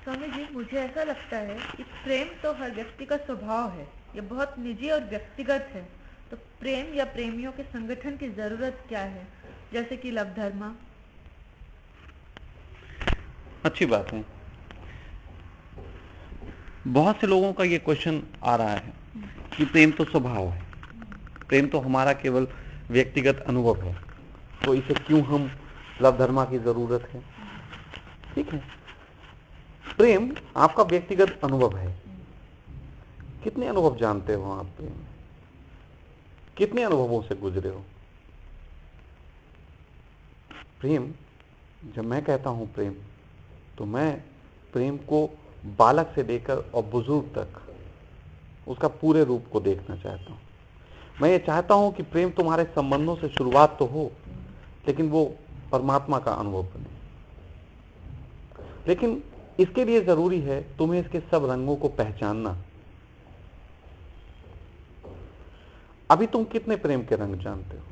स्वामी जी, मुझे ऐसा लगता है कि प्रेम तो हर व्यक्ति का स्वभाव है, ये बहुत निजी और व्यक्तिगत है। तो प्रेम या प्रेमियों के संगठन की जरूरत क्या है, जैसे कि लव धर्मा? अच्छी बात है। बहुत से लोगों का ये क्वेश्चन आ रहा है कि प्रेम तो स्वभाव है, प्रेम तो हमारा केवल व्यक्तिगत अनुभव है, तो इसे क्यों हम लव धर्मा की जरूरत है। ठीक है, प्रेम आपका व्यक्तिगत अनुभव है। कितने अनुभव जानते हो आप प्रेम, कितने अनुभवों से गुजरे हो। प्रेम, जब मैं कहता हूं प्रेम, तो मैं प्रेम को बालक से लेकर और बुजुर्ग तक उसका पूरे रूप को देखना चाहता हूं। मैं ये चाहता हूं कि प्रेम तुम्हारे संबंधों से शुरुआत तो हो, लेकिन वो परमात्मा का अनुभव बने। लेकिन इसके लिए जरूरी है तुम्हें इसके सब रंगों को पहचानना। अभी तुम कितने प्रेम के रंग जानते हो?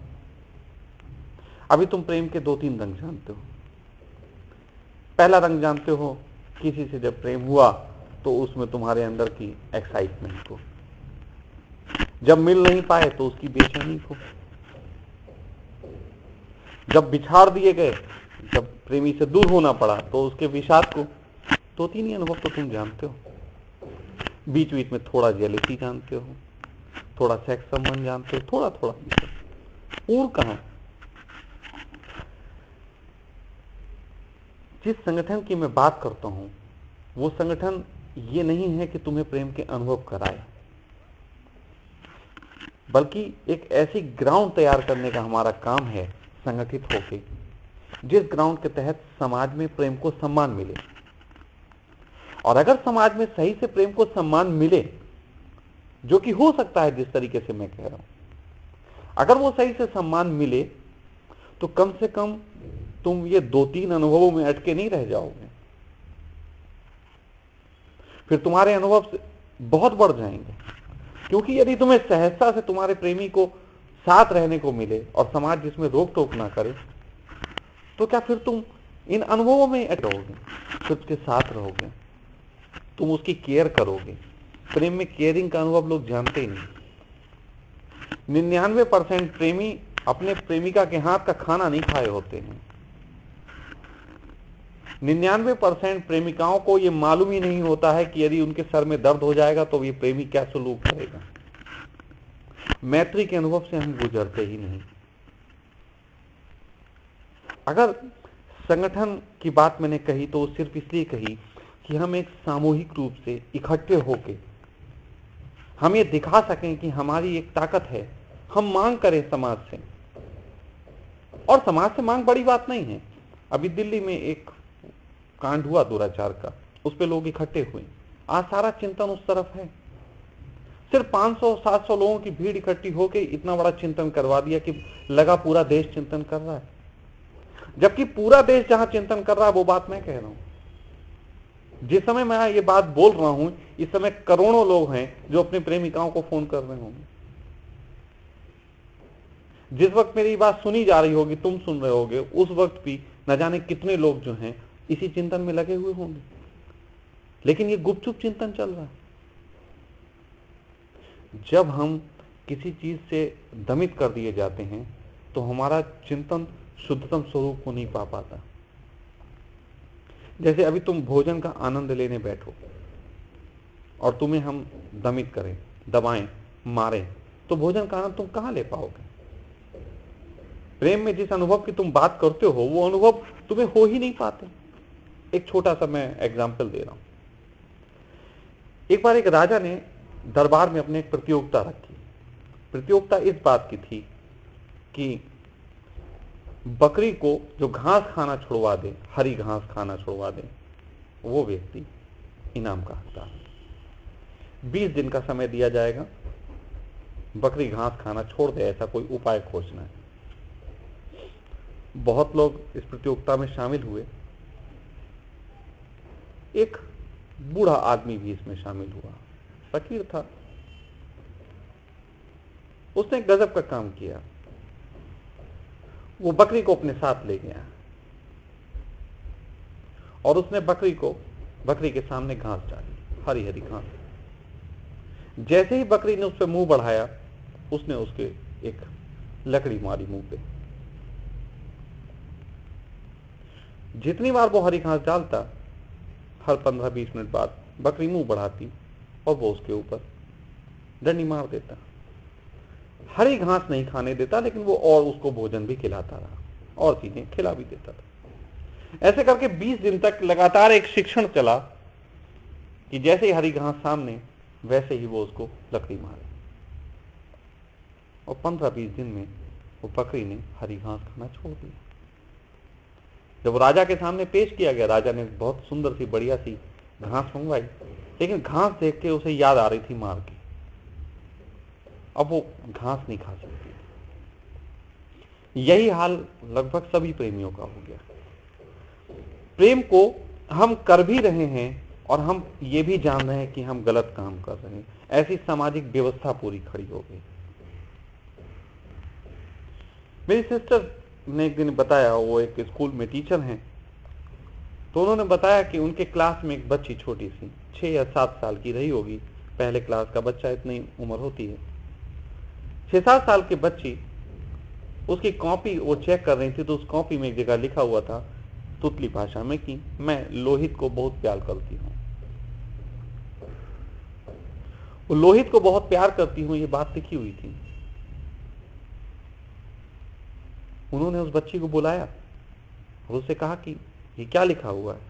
अभी तुम प्रेम के 2-3 रंग जानते हो। पहला रंग जानते हो, किसी से जब प्रेम हुआ तो उसमें तुम्हारे अंदर की एक्साइटमेंट को, जब मिल नहीं पाए तो उसकी बेचैनी को, जब बिछाड़ दिए गए, जब प्रेमी से दूर होना पड़ा तो उसके विषाद को। 2-3 ही अनुभव तो तुम जानते हो। बीच बीच में थोड़ा जेलसी जानते हो, थोड़ा सेक्स संबंध जानते हो, थोड़ा थोड़ा। और कहां? जिस संगठन की मैं बात करता हूं, वो संगठन ये नहीं है कि तुम्हें प्रेम के अनुभव कराए, बल्कि एक ऐसी ग्राउंड तैयार करने का हमारा काम है संगठित होके, जिस ग्राउंड के तहत समाज में प्रेम को सम्मान मिले। और अगर समाज में सही से प्रेम को सम्मान मिले, जो कि हो सकता है जिस तरीके से मैं कह रहा हूं, अगर वो सही से सम्मान मिले तो कम से कम तुम ये 2-3 अनुभवों में अटके नहीं रह जाओगे, फिर तुम्हारे अनुभव बहुत बढ़ जाएंगे। क्योंकि यदि तुम्हें सहजता से तुम्हारे प्रेमी को साथ रहने को मिले और समाज जिसमें रोक टोक ना करे, तो क्या फिर तुम इन अनुभवों में रहोगे, फिर उसके साथ रहोगे, तुम उसकी केयर करोगे। प्रेम में केयरिंग का अनुभव लोग जानते ही नहीं। 99% प्रेमी अपने प्रेमिका के हाथ का खाना नहीं खाए होते हैं। 99% प्रेमिकाओं को यह मालूम ही नहीं होता है कि यदि उनके सर में दर्द हो जाएगा तो ये प्रेमी क्या सलूक करेगा। मैत्री के अनुभव से हम गुजरते ही नहीं। अगर संगठन की बात मैंने कही तो सिर्फ इसलिए कही कि हम एक सामूहिक रूप से इकट्ठे होके हम ये दिखा सकें कि हमारी एक ताकत है। हम मांग करें समाज से, और समाज से मांग बड़ी बात नहीं है। अभी दिल्ली में एक कांड हुआ दुराचार का, उस पे लोग इकट्ठे हुए, आज सारा चिंतन उस तरफ है। सिर्फ 500-700 लोगों की भीड़ इकट्ठी होकर इतना बड़ा चिंतन करवा दिया कि लगा पूरा देश चिंतन कर रहा है, जबकि पूरा देश जहां चिंतन कर रहा है वो बात मैं कह रहा हूं। जिस समय मैं ये बात बोल रहा हूं, इस समय करोड़ों लोग हैं जो अपनी प्रेमिकाओं को फोन कर रहे होंगे। जिस वक्त मेरी बात सुनी जा रही होगी, तुम सुन रहे होगे, उस वक्त भी न जाने कितने लोग जो हैं इसी चिंतन में लगे हुए होंगे। लेकिन ये गुपचुप चिंतन चल रहा है। जब हम किसी चीज से दमित कर दिए जाते हैं तो हमारा चिंतन शुद्धतम स्वरूप को नहीं पा पाता। जैसे अभी तुम भोजन का आनंद लेने बैठो और तुम्हें हम दमित करें, दबाएं, मारें, तो भोजन का आनंद तुम कहां ले पाओगे। प्रेम में जिस अनुभव की तुम बात करते हो वो अनुभव तुम्हें हो ही नहीं पाते। एक छोटा सा मैं एग्जाम्पल दे रहा हूं। एक बार एक राजा ने दरबार में अपने एक प्रतियोगिता रखी। प्रतियोगिता इस बात की थी कि बकरी को जो घास खाना छुड़वा दे, हरी घास खाना छुड़वा दे, वो व्यक्ति इनाम का हकदार। 20 दिन का समय दिया जाएगा, बकरी घास खाना छोड़ दे, ऐसा कोई उपाय खोजना है। बहुत लोग इस प्रतियोगिता में शामिल हुए। एक बूढ़ा आदमी भी इसमें शामिल हुआ, फकीर था। उसने गजब का काम किया। वो बकरी को अपने साथ ले गया। और उसने बकरी के सामने घास डाली, हरी हरी घास। जैसे ही बकरी ने उस पर मुंह बढ़ाया, उसने उसके एक लकड़ी मारी मुंह पे। जितनी बार वो हरी घास डालता, हर 15-20 मिनट बाद बकरी मुंह बढ़ाती और वो उसके ऊपर डंडी मार देता। हरी घास नहीं खाने देता, लेकिन वो और उसको भोजन भी खिलाता रहा और चीजें खिला भी देता था। ऐसे करके 20 दिन तक लगातार एक शिक्षण चला कि जैसे ही हरी घास सामने, वैसे ही वो उसको लकड़ी मारे। और 15-20 दिन में वो बकरी ने हरी घास खाना छोड़ दिया। जब राजा के सामने पेश किया गया, राजा ने बहुत सुंदर सी बढ़िया सी घास मंगवाई, लेकिन घास देख के उसे याद आ रही थी मार की। अब वो घास नहीं खा सकती। यही हाल लगभग सभी प्रेमियों का हो गया। प्रेम को हम कर भी रहे हैं और हम ये भी जान रहे हैं कि हम गलत काम कर रहे हैं। ऐसी सामाजिक व्यवस्था पूरी खड़ी हो गई। मेरी सिस्टर ने एक दिन बताया, वो एक स्कूल में टीचर हैं, तो उन्होंने बताया कि उनके क्लास में एक बच्ची छोटी सी 6 या 7 साल की रही होगी। पहले क्लास का बच्चा, इतनी उम्र होती है। 6-7 साल की बच्ची, उसकी कॉपी वो चेक कर रही थी, तो उस कॉपी में एक जगह लिखा हुआ था तुतली भाषा में कि मैं लोहित को बहुत प्यार करती हूँ। वो लोहित को बहुत प्यार करती हूँ, ये बात लिखी हुई थी। उन्होंने उस बच्ची को बुलाया और उससे कहा कि ये क्या लिखा हुआ है।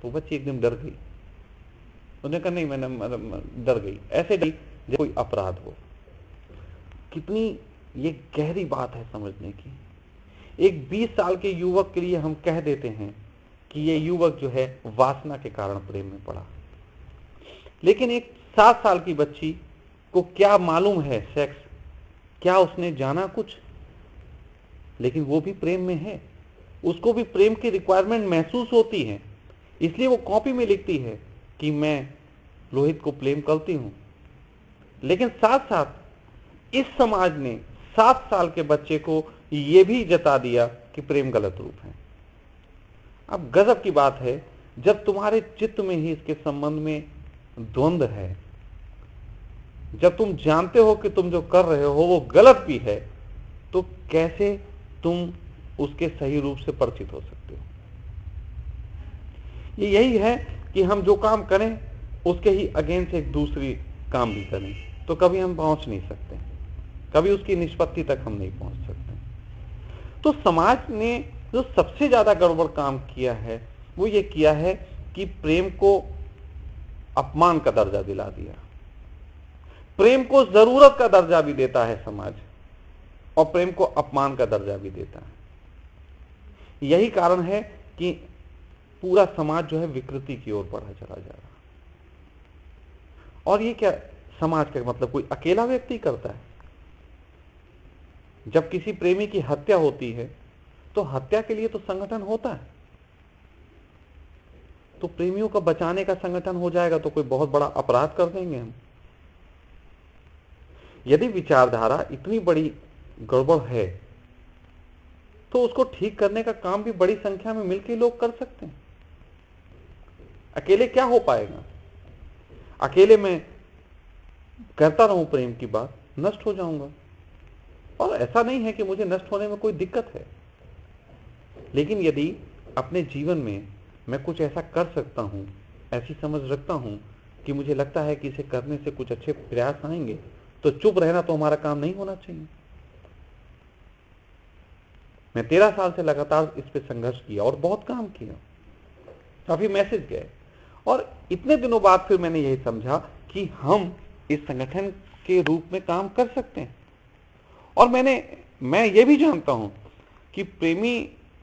तो बच्ची एकदम डर गई। उन्होंने कहा नहीं, मैंने डर गई, ऐसे डरी जैसे कोई अपराध हो। कितनी ये गहरी बात है समझने की। एक 20 साल के युवक के लिए हम कह देते हैं कि ये युवक जो है वासना के कारण प्रेम में पड़ा, लेकिन एक 7 साल की बच्ची को क्या मालूम है सेक्स, क्या उसने जाना कुछ, लेकिन वो भी प्रेम में है। उसको भी प्रेम की रिक्वायरमेंट महसूस होती है, इसलिए वो कॉपी में लिखती है कि मैं लोहित को प्रेम करती हूं। लेकिन साथ साथ इस समाज ने 7 साल के बच्चे को यह भी जता दिया कि प्रेम गलत रूप है। अब गजब की बात है, जब तुम्हारे चित्त में ही इसके संबंध में द्वंद्व है, जब तुम जानते हो कि तुम जो कर रहे हो वो गलत भी है, तो कैसे तुम उसके सही रूप से परिचित हो सकते हो। ये यही है कि हम जो काम करें उसके ही अगेंस्ट एक दूसरी काम भी करें, तो कभी हम पहुंच नहीं सकते, कभी उसकी निष्पत्ति तक हम नहीं पहुंच सकते। तो समाज ने जो सबसे ज्यादा गड़बड़ काम किया है वो ये किया है कि प्रेम को अपमान का दर्जा दिला दिया। प्रेम को जरूरत का दर्जा भी देता है समाज, और प्रेम को अपमान का दर्जा भी देता है। यही कारण है कि पूरा समाज जो है विकृति की ओर बढ़ा चला जा रहा। और ये क्या समाज का मतलब कोई अकेला व्यक्ति करता है? जब किसी प्रेमी की हत्या होती है तो हत्या के लिए तो संगठन होता है। तो प्रेमियों को बचाने का संगठन हो जाएगा तो कोई बहुत बड़ा अपराध कर देंगे हम। यदि विचारधारा इतनी बड़ी गड़बड़ है तो उसको ठीक करने का काम भी बड़ी संख्या में मिलकर लोग कर सकते हैं। अकेले क्या हो पाएगा? अकेले मैं करता रहूं प्रेम की बात, नष्ट हो जाऊंगा। और ऐसा नहीं है कि मुझे नष्ट होने में कोई दिक्कत है, लेकिन यदि अपने जीवन में मैं कुछ ऐसा कर सकता हूं, ऐसी समझ रखता हूं कि मुझे लगता है कि इसे करने से कुछ अच्छे प्रयास आएंगे, तो चुप रहना तो हमारा काम नहीं होना चाहिए। मैं 13 साल से लगातार इस पे संघर्ष किया और बहुत काम किया, काफी मैसेज गए, और इतने दिनों बाद फिर मैंने यही समझा कि हम इस संगठन के रूप में काम कर सकते हैं। और मैं ये भी जानता हूं कि प्रेमी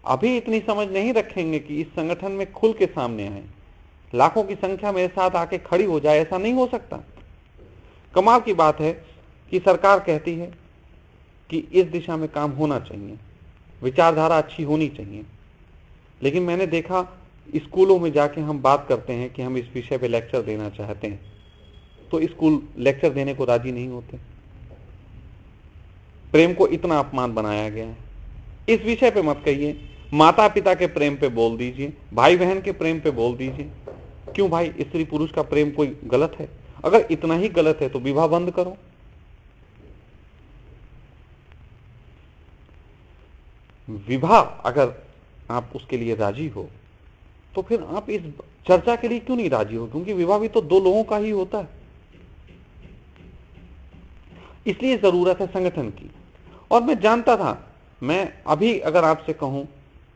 अभी इतनी समझ नहीं रखेंगे कि इस संगठन में खुल के सामने आए, लाखों की संख्या मेरे साथ आके खड़ी हो जाए, ऐसा नहीं हो सकता। कमाल की बात है कि सरकार कहती है कि इस दिशा में काम होना चाहिए, विचारधारा अच्छी होनी चाहिए, लेकिन मैंने देखा स्कूलों में जाके हम बात करते हैं कि हम इस विषय पे लेक्चर देना चाहते हैं, तो स्कूल लेक्चर देने को राजी नहीं होते। प्रेम को इतना अपमान बनाया गया है, इस विषय पे मत कहिए, माता पिता के प्रेम पे बोल दीजिए, भाई बहन के प्रेम पे बोल दीजिए। क्यों भाई, स्त्री पुरुष का प्रेम कोई गलत है? अगर इतना ही गलत है तो विवाह बंद करो। विवाह अगर आप उसके लिए राजी हो तो फिर आप इस चर्चा के लिए क्यों नहीं राजी हो? क्योंकि विवाह भी तो दो लोगों का ही होता है। इसलिए जरूरत है संगठन की। और मैं जानता था, मैं अभी अगर आपसे कहूं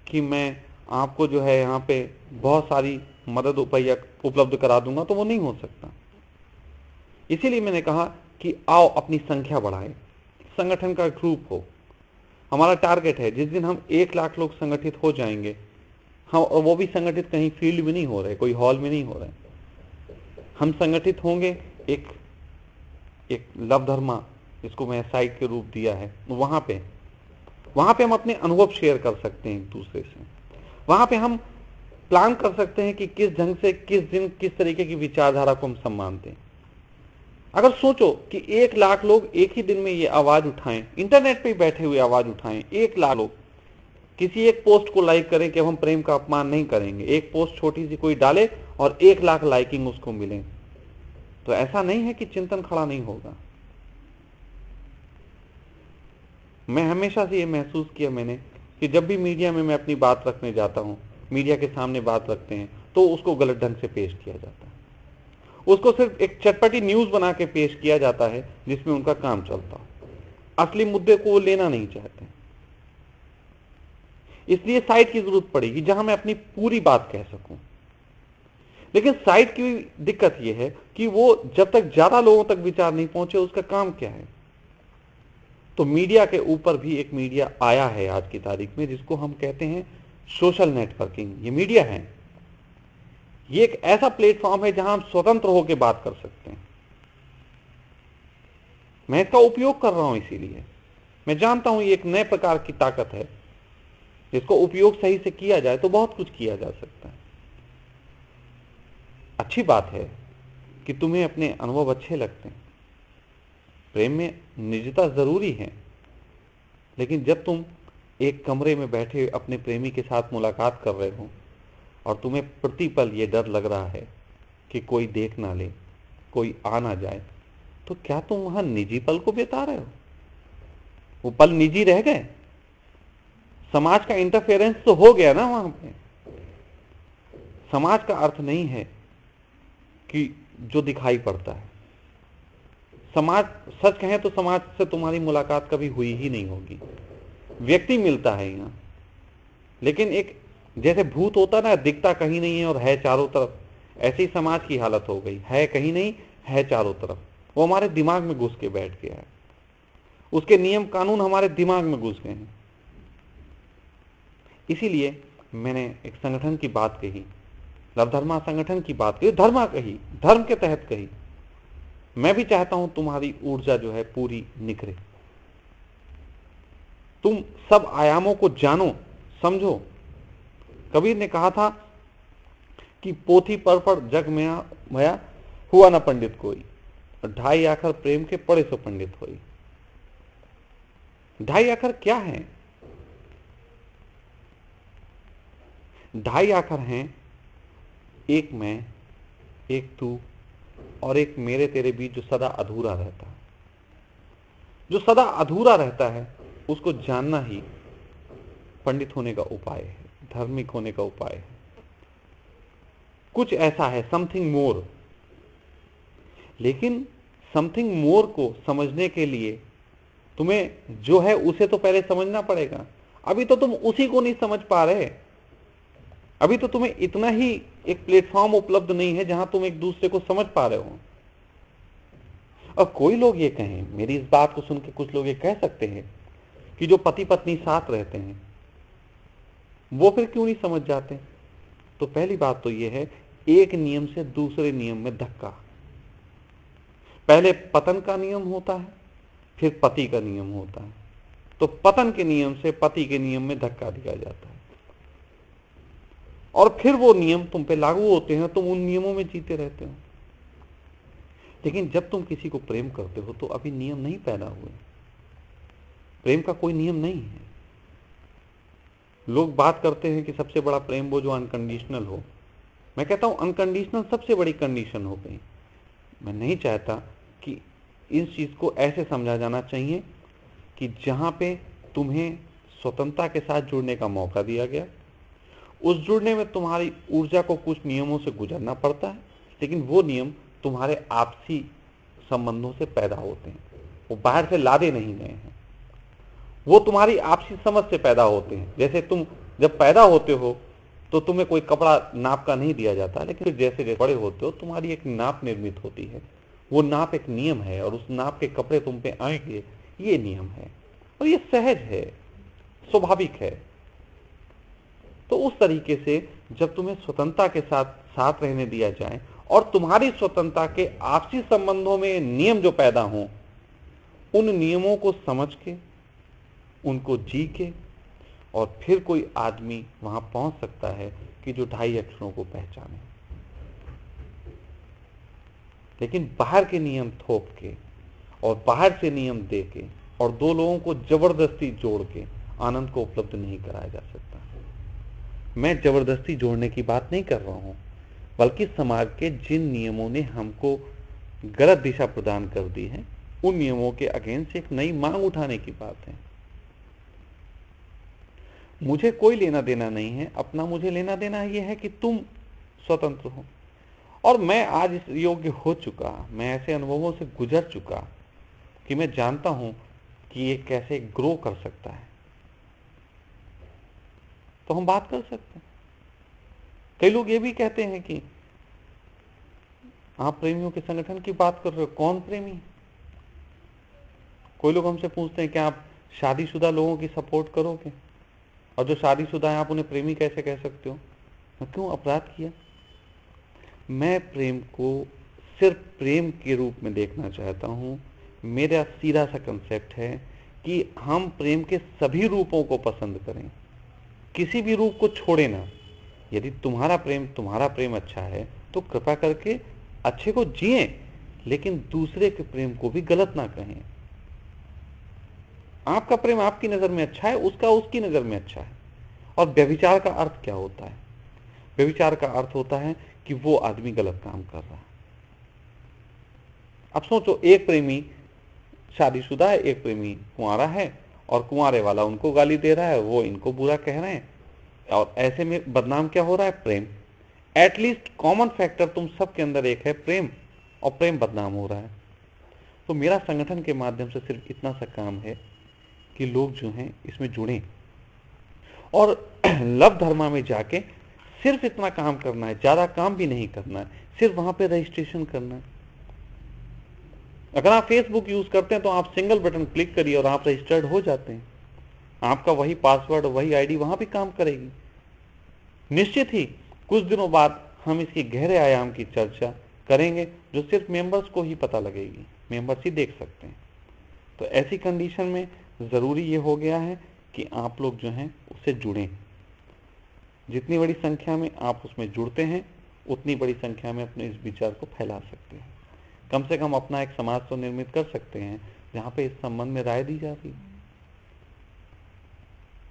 कि मैं आपको जो है यहाँ पे बहुत सारी मदद उपलब्ध करा दूंगा तो वो नहीं हो सकता। इसीलिए मैंने कहा कि आओ अपनी संख्या बढ़ाएं, संगठन का ग्रुप हो। हमारा टारगेट है जिस दिन हम 1 लाख लोग संगठित हो जाएंगे, हम वो भी संगठित कहीं फील्ड में नहीं हो रहे, कोई हॉल में नहीं हो रहे, हम संगठित होंगे एक लव धर्मा, इसको मैं साइट के रूप दिया है, वहां पे हम अपने अनुभव शेयर कर सकते हैं एक दूसरे से। वहां पे हम प्लान कर सकते हैं कि किस ढंग से किस दिन किस तरीके की विचारधारा को हम सम्मान दें। अगर सोचो कि 1 लाख लोग एक ही दिन में ये आवाज उठाएं, इंटरनेट पे बैठे हुए आवाज उठाएं, 1 लाख लोग किसी एक पोस्ट को लाइक करें कि अब हम प्रेम का अपमान नहीं करेंगे, एक पोस्ट छोटी सी कोई डाले और 1 लाख लाइकिंग उसको मिले, तो ऐसा नहीं है कि चिंतन खड़ा नहीं होगा। मैं हमेशा से ये महसूस किया मैंने कि जब भी मीडिया में मैं अपनी बात रखने जाता हूं, मीडिया के सामने बात रखते हैं तो उसको गलत ढंग से पेश किया जाता है, उसको सिर्फ एक चटपटी न्यूज बना के पेश किया जाता है जिसमें उनका काम चलता हो। असली मुद्दे को वो लेना नहीं चाहते। इसलिए साइट की जरूरत पड़ेगी जहां मैं अपनी पूरी बात कह सकूं। लेकिन साइट की दिक्कत यह है कि वो जब तक ज्यादा लोगों तक विचार नहीं पहुंचे, उसका काम क्या है? तो मीडिया के ऊपर भी एक मीडिया आया है आज की तारीख में, जिसको हम कहते हैं सोशल नेटवर्किंग। ये मीडिया है, ये एक ऐसा प्लेटफॉर्म है जहां हम स्वतंत्र होकर बात कर सकते हैं। मैं इसका उपयोग कर रहा हूं, इसीलिए मैं जानता हूं ये एक नए प्रकार की ताकत है, जिसको उपयोग सही से किया जाए तो बहुत कुछ किया जा सकता है। अच्छी बात है कि तुम्हें अपने अनुभव अच्छे लगते हैं। प्रेम में निजता जरूरी है, लेकिन जब तुम एक कमरे में बैठे अपने प्रेमी के साथ मुलाकात कर रहे हो और तुम्हें प्रतिपल ये डर लग रहा है कि कोई देख ना ले, कोई आ ना जाए, तो क्या तुम वहां निजी पल को बिता रहे हो? वो पल निजी रह गए? समाज का इंटरफेरेंस तो हो गया ना वहां पे। समाज का अर्थ नहीं है कि जो दिखाई पड़ता है। समाज, सच कहें तो समाज से तुम्हारी मुलाकात कभी हुई ही नहीं होगी। व्यक्ति मिलता है यहां, लेकिन एक जैसे भूत होता ना, दिखता कहीं नहीं है और है चारों तरफ, ऐसी ही समाज की हालत हो गई। है कहीं नहीं, है चारों तरफ। वो हमारे दिमाग में घुस के बैठ गया है, उसके नियम कानून हमारे दिमाग में घुस गए हैं। इसीलिए मैंने एक संगठन की बात कही, लव धर्मा संगठन की बात कही, धर्मा कही, धर्म के तहत कही। मैं भी चाहता हूं तुम्हारी ऊर्जा जो है पूरी निखरे, तुम सब आयामों को जानो, समझो। कबीर ने कहा था कि पोथी पर जग मया हुआ न पंडित कोई, 2.5 आखर प्रेम के पढ़े सो पंडित होई। 2.5 आखर क्या है? 2.5 आखर हैं, एक मैं, एक तू और एक मेरे तेरे बीच जो सदा अधूरा रहता है। जो सदा अधूरा रहता है उसको जानना ही पंडित होने का उपाय है, धार्मिक होने का उपाय है। कुछ ऐसा है, समथिंग मोर। लेकिन समथिंग मोर को समझने के लिए तुम्हें जो है उसे तो पहले समझना पड़ेगा। अभी तो तुम उसी को नहीं समझ पा रहे। अभी तो तुम्हें इतना ही एक प्लेटफॉर्म उपलब्ध नहीं है जहां तुम एक दूसरे को समझ पा रहे हो। और कोई लोग ये कहें, मेरी इस बात को सुन के कुछ लोग ये कह सकते हैं कि जो पति पत्नी साथ रहते हैं वो फिर क्यों नहीं समझ जाते? तो पहली बात तो ये है, एक नियम से दूसरे नियम में धक्का। पहले पतन का नियम होता है, फिर पति का नियम होता है। तो पतन के नियम से पति के नियम में धक्का दिया जाता है और फिर वो नियम तुम पे लागू होते हैं, तुम उन नियमों में जीते रहते हो। लेकिन जब तुम किसी को प्रेम करते हो तो अभी नियम नहीं पैदा हुए। प्रेम का कोई नियम नहीं है। लोग बात करते हैं कि सबसे बड़ा प्रेम वो जो अनकंडीशनल हो। मैं कहता हूं अनकंडीशनल सबसे बड़ी कंडीशन हो गई। मैं नहीं चाहता कि इस चीज को ऐसे समझा जाना चाहिए कि जहां पे तुम्हें स्वतंत्रता के साथ जुड़ने का मौका दिया गया, उस जुड़ने में तुम्हारी ऊर्जा को कुछ नियमों से गुजरना पड़ता है, लेकिन वो नियम तुम्हारे आपसी संबंधों से पैदा होते हैं, वो बाहर से लादे नहीं गए हैं, वो तुम्हारी आपसी समझ से पैदा होते हैं। जैसे तुम जब पैदा होते हो तो तुम्हें कोई कपड़ा नाप का नहीं दिया जाता, लेकिन फिर जैसे जैसे बड़े होते हो तुम्हारी एक नाप निर्मित होती है, वो नाप एक नियम है और उस नाप के कपड़े तुम पे आएंगे, ये नियम है और ये सहज है, स्वाभाविक है। तो उस तरीके से जब तुम्हें स्वतंत्रता के साथ साथ रहने दिया जाए और तुम्हारी स्वतंत्रता के आपसी संबंधों में नियम जो पैदा हों, उन नियमों को समझ के, उनको जी के, और फिर कोई आदमी वहां पहुंच सकता है कि जो 2.5 अक्षरों को पहचाने। लेकिन बाहर के नियम थोप के और बाहर से नियम दे के और दो लोगों को जबरदस्ती जोड़ के आनंद को उपलब्ध नहीं कराया जा सकता। मैं जबरदस्ती जोड़ने की बात नहीं कर रहा हूं, बल्कि समाज के जिन नियमों ने हमको गलत दिशा प्रदान कर दी है, उन नियमों के अगेंस्ट एक नई मांग उठाने की बात है। मुझे कोई लेना देना नहीं है, अपना मुझे लेना देना यह है कि तुम स्वतंत्र हो। और मैं आज इस योग्य हो चुका, मैं ऐसे अनुभवों से गुजर चुका कि मैं जानता हूं कि ये कैसे ग्रो कर सकता है, तो हम बात कर सकते हैं। कई लोग ये भी कहते हैं कि आप प्रेमियों के संगठन की बात कर रहे हो, कौन प्रेमी? कोई लोग हमसे पूछते हैं कि आप शादीशुदा लोगों की सपोर्ट करोगे, और जो शादीशुदा है आप उन्हें प्रेमी कैसे कह सकते हो? मैं क्यों अपराध किया? मैं प्रेम को सिर्फ प्रेम के रूप में देखना चाहता हूं। मेरा सीधा सा कंसेप्ट है कि हम प्रेम के सभी रूपों को पसंद करें, किसी भी रूप को छोड़े ना। यदि तुम्हारा प्रेम अच्छा है तो कृपा करके अच्छे को जिए, लेकिन दूसरे के प्रेम को भी गलत ना कहें। आपका प्रेम आपकी नजर में अच्छा है, उसका उसकी नजर में अच्छा है। और व्यभिचार का अर्थ क्या होता है? व्यभिचार का अर्थ होता है कि वो आदमी गलत काम कर रहा है। अब सोचो, एक प्रेमी शादीशुदा है, एक प्रेमी कुंवारा है, और कुंवारे वाला उनको गाली दे रहा है, वो इनको बुरा कह रहे हैं, और ऐसे में बदनाम क्या हो रहा है? प्रेम। एटलीस्ट कॉमन फैक्टर तुम सबके अंदर एक है, प्रेम, और प्रेम बदनाम हो रहा है। तो मेरा संगठन के माध्यम से सिर्फ इतना सा काम है कि लोग जो हैं इसमें जुड़ें, और लव धर्मा में जाके सिर्फ इतना काम करना है, ज्यादा काम भी नहीं करना है, सिर्फ वहां पे रजिस्ट्रेशन करना है। अगर आप फेसबुक यूज करते हैं तो आप सिंगल बटन क्लिक करिए और आप रजिस्टर्ड हो जाते हैं। आपका वही पासवर्ड, वही आईडी वहां भी काम करेगी। निश्चित ही कुछ दिनों बाद हम इसकी गहरे आयाम की चर्चा करेंगे, जो सिर्फ मेंबर्स को ही पता लगेगी, मेंबर्स ही देख सकते हैं। तो ऐसी कंडीशन में जरूरी ये हो गया है कि आप लोग जो हैं उससे जुड़ें। जितनी बड़ी संख्या में आप उसमें जुड़ते हैं, उतनी बड़ी संख्या में अपने इस विचार को फैला सकते हैं। कम से कम अपना एक समाज तो निर्मित कर सकते हैं जहां पे इस संबंध में राय दी जा रही है।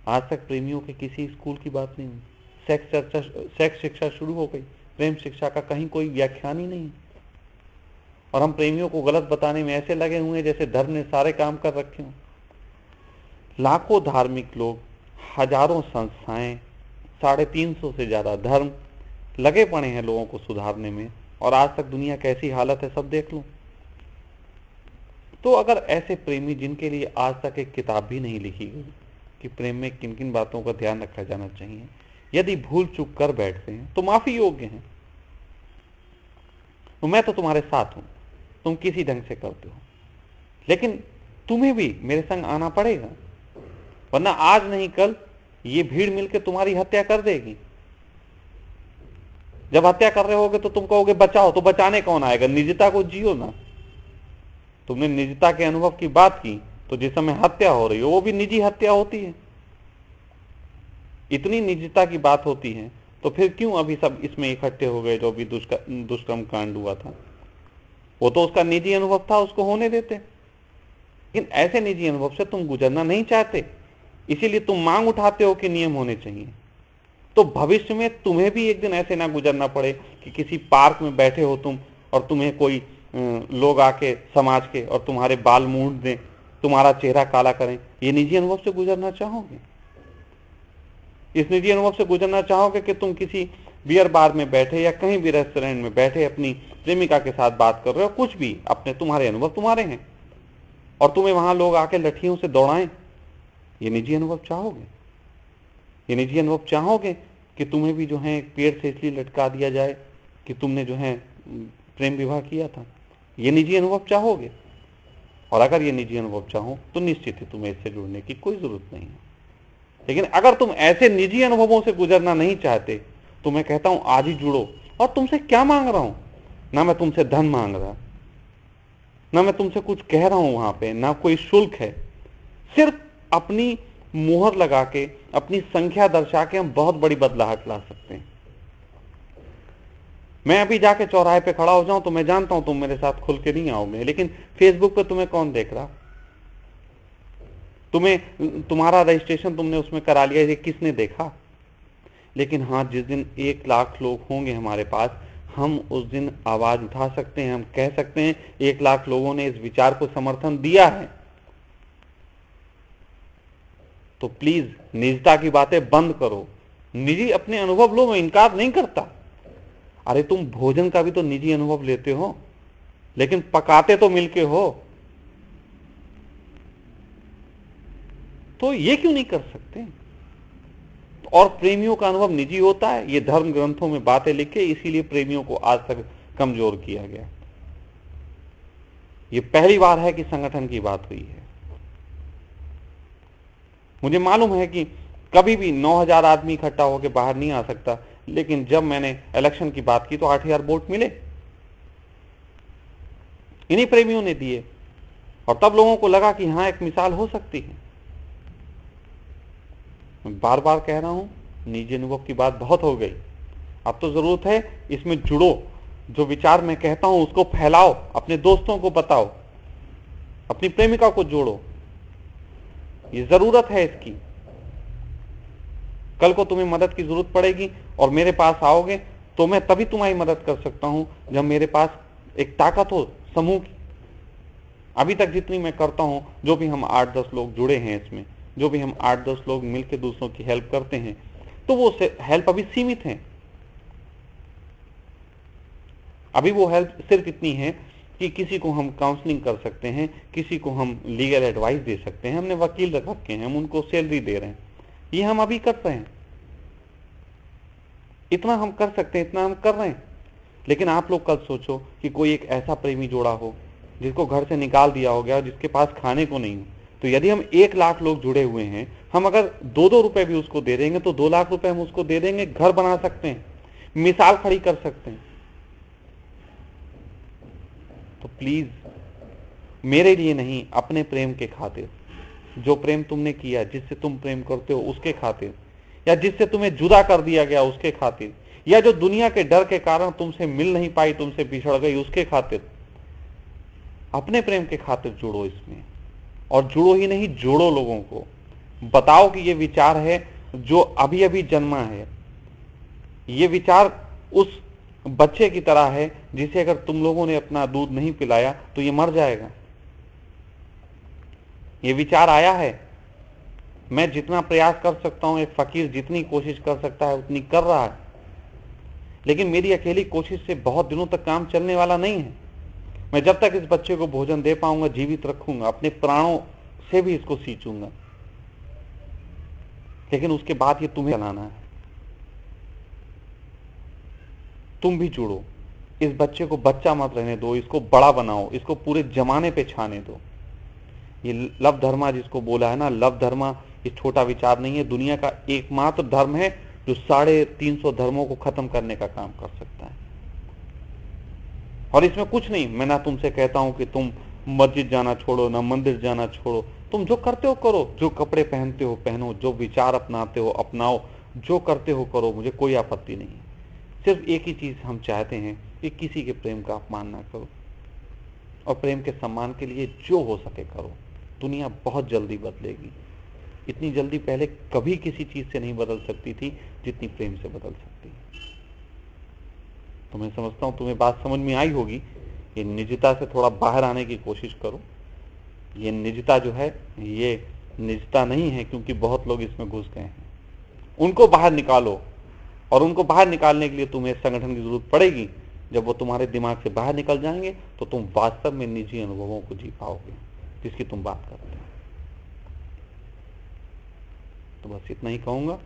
आज तक प्रेमियों के किसी स्कूल की बात नहीं हुई। सेक्स शिक्षा शुरू हो गई, प्रेम शिक्षा का कहीं कोई व्याख्यान ही नहीं। और हम प्रेमियों को गलत बताने में ऐसे लगे हुए हैं जैसे धर्म ने सारे काम कर रखे हों। लाखों धार्मिक लोग, हजारों संस्थाएं, 350 से ज्यादा धर्म लगे पड़े हैं लोगों को सुधारने में, और आज तक दुनिया कैसी हालत है सब देख लो। तो अगर ऐसे प्रेमी जिनके लिए आज तक एक किताब भी नहीं लिखी गई कि प्रेम में किन किन बातों का ध्यान रखा जाना चाहिए, यदि भूल चूक कर बैठते हैं तो माफी योग्य हैं। तो मैं तो तुम्हारे साथ हूं, तुम किसी ढंग से करते हो, लेकिन तुम्हें भी मेरे संग आना पड़ेगा, वरना आज नहीं कल ये भीड़ मिलकर तुम्हारी हत्या कर देगी। जब हत्या कर रहे होगे तो तुम कहोगे बचाओ, तो बचाने कौन आएगा? निजता को जियो ना। तुमने निजता के अनुभव की बात की, तो जिस समय हत्या हो रही हो वो भी निजी हत्या होती है। इतनी निजता की बात होती है, तो फिर क्यों अभी सब इसमें इकट्ठे हो गए? जो भी दुष्कर्म कांड हुआ था वो तो उसका निजी अनुभव था, उसको होने देते। लेकिन ऐसे निजी अनुभव से तुम गुजरना नहीं चाहते, इसीलिए तुम मांग उठाते हो कि नियम होने चाहिए। तो भविष्य में तुम्हें भी एक दिन ऐसे ना गुजरना पड़े कि किसी पार्क में बैठे हो तुम और तुम्हें कोई लोग आके समाज के और तुम्हारे बाल मूंड दें, तुम्हारा चेहरा काला करें। ये निजी अनुभव से गुजरना चाहोगे? इस निजी अनुभव से गुजरना चाहोगे कि तुम किसी बियर बार में बैठे या कहीं भी रेस्टोरेंट में बैठे अपनी प्रेमिका के साथ बात कर रहे हो, कुछ भी अपने, तुम्हारे अनुभव तुम्हारे हैं, और तुम्हें वहां लोग आके लठियों से दौड़ाएं? ये निजी अनुभव चाहोगे? ये निजी अनुभव चाहोगे कि तुम्हें भी जो है पेड़ से इसलिए लटका दिया जाए कि तुमने जो है प्रेम विवाह किया था? ये निजी अनुभव चाहोगे? और अगर ये निजी अनुभव चाहो तो निश्चित ही तुम्हें इससे जुड़ने की कोई जरूरत नहीं है। लेकिन अगर तुम ऐसे निजी अनुभवों से गुजरना नहीं चाहते तो मैं कहता हूं आज ही जुड़ो। और तुमसे क्या मांग रहा हूं? ना मैं तुमसे धन मांग रहा, ना मैं तुमसे कुछ कह रहा हूं वहां पे, ना कोई शुल्क है। सिर्फ अपनी मुहर लगा के, अपनी संख्या दर्शा के हम बहुत बड़ी बदलाहट ला सकते हैं। मैं अभी जाके चौराहे पे खड़ा हो जाऊं तो मैं जानता हूं तुम मेरे साथ खुल के नहीं आओगे, लेकिन फेसबुक पे तुम्हें कौन देख रहा? तुम्हारा रजिस्ट्रेशन तुमने उसमें करा लिया, ये किसने देखा? लेकिन हाँ, जिस दिन 1 लाख लोग होंगे हमारे पास, हम उस दिन आवाज उठा सकते हैं, हम कह सकते हैं 1 लाख लोगों ने इस विचार को समर्थन दिया है। तो प्लीज निजता की बातें बंद करो। निजी अपने अनुभव लो, मैं इनकार नहीं करता। अरे तुम भोजन का भी तो निजी अनुभव लेते हो, लेकिन पकाते तो मिलके हो, तो ये क्यों नहीं कर सकते? और प्रेमियों का अनुभव निजी होता है, ये धर्म ग्रंथों में बातें लिखे, इसीलिए प्रेमियों को आज तक कमजोर किया गया। ये पहली बार है कि संगठन की बात हुई है। मुझे मालूम है कि कभी भी 9,000 आदमी इकट्ठा होकर बाहर नहीं आ सकता, लेकिन जब मैंने इलेक्शन की बात की तो 8,000 वोट मिले, इन्हीं प्रेमियों ने दिए, और तब लोगों को लगा कि हां एक मिसाल हो सकती है। मैं बार बार कह रहा हूं, निजी अनुभव की बात बहुत हो गई, अब तो जरूरत है इसमें जुड़ो। जो विचार मैं कहता हूं उसको फैलाओ, अपने दोस्तों को बताओ, अपनी प्रेमिका को जोड़ो। ये जरूरत है इसकी। कल को तुम्हें मदद की जरूरत पड़ेगी और मेरे पास आओगे तो मैं तभी तुम्हारी मदद कर सकता हूं जब मेरे पास एक ताकत हो समूह की। अभी तक जितनी मैं करता हूं, जो भी हम 8-10 लोग जुड़े हैं इसमें, जो भी हम 8-10 लोग मिलकर दूसरों की हेल्प करते हैं, तो वो हेल्प अभी सीमित है। अभी वो हेल्प सिर्फ इतनी है कि किसी को हम काउंसलिंग कर सकते हैं, किसी को हम लीगल एडवाइस दे सकते हैं, हमने वकील रख रखे हैं, हम उनको सैलरी दे रहे हैं, ये हम अभी कर रहे हैं। इतना हम कर सकते हैं, इतना हम कर रहे हैं। लेकिन आप लोग कल सोचो कि कोई एक ऐसा प्रेमी जोड़ा हो जिसको घर से निकाल दिया हो गया और जिसके पास खाने को नहीं हो, तो यदि हम 1 लाख लोग जुड़े हुए हैं, हम अगर 2-2 रुपए भी उसको दे देंगे तो 2 लाख रुपए हम उसको दे देंगे, घर बना सकते हैं, मिसाल खड़ी कर सकते हैं। तो प्लीज मेरे लिए नहीं, अपने प्रेम के खातिर, जो प्रेम तुमने किया, जिससे तुम प्रेम करते हो उसके खातिर, या जिससे तुम्हें जुदा कर दिया गया उसके खातिर, या जो दुनिया के डर के कारण तुमसे मिल नहीं पाई, तुमसे बिछड़ गई, उसके खातिर, अपने प्रेम के खातिर जुड़ो इसमें। और जुड़ो ही नहीं, जोड़ो लोगों को, बताओ कि ये विचार है जो अभी अभी जन्मा है। ये विचार उस बच्चे की तरह है जिसे अगर तुम लोगों ने अपना दूध नहीं पिलाया तो ये मर जाएगा। ये विचार आया है, मैं जितना प्रयास कर सकता हूं, एक फकीर जितनी कोशिश कर सकता है उतनी कर रहा है, लेकिन मेरी अकेली कोशिश से बहुत दिनों तक काम चलने वाला नहीं है। मैं जब तक इस बच्चे को भोजन दे पाऊंगा, जीवित रखूंगा, अपने प्राणों से भी इसको सींचूंगा, लेकिन उसके बाद ये तुम्हें चलाना है। तुम भी जुड़ो, इस बच्चे को बच्चा मत रहने दो, इसको बड़ा बनाओ, इसको पूरे जमाने पे छाने दो। ये लव धर्मा जिसको बोला है ना, लव धर्मा ये छोटा विचार नहीं है, दुनिया का एकमात्र धर्म है जो 350 धर्मों को खत्म करने का काम कर सकता है। और इसमें कुछ नहीं, मैं ना तुमसे कहता हूं कि तुम मस्जिद जाना छोड़ो, ना मंदिर जाना छोड़ो, तुम जो करते हो करो, जो कपड़े पहनते हो पहनो, जो विचार अपनाते हो अपनाओ, जो करते हो करो, मुझे कोई आपत्ति नहीं है। सिर्फ एक ही चीज हम चाहते हैं कि किसी के प्रेम का अपमान ना करो, और प्रेम के सम्मान के लिए जो हो सके करो। दुनिया बहुत जल्दी बदलेगी। इतनी जल्दी पहले कभी किसी चीज से नहीं बदल सकती थी जितनी प्रेम से बदल सकती है। तो मैं समझता हूं तुम्हें बात समझ में आई होगी। ये निजता से थोड़ा बाहर आने की कोशिश करो। ये निजता जो है ये निजता नहीं है, क्योंकि बहुत लोग इसमें घुस गए हैं। उनको बाहर निकालो, और उनको बाहर निकालने के लिए तुम्हें संगठन की जरूरत पड़ेगी। जब वो तुम्हारे दिमाग से बाहर निकल जाएंगे तो तुम वास्तव में निजी अनुभवों को जी पाओगे जिसकी तुम बात करते हो। तो बस इतना ही कहूंगा।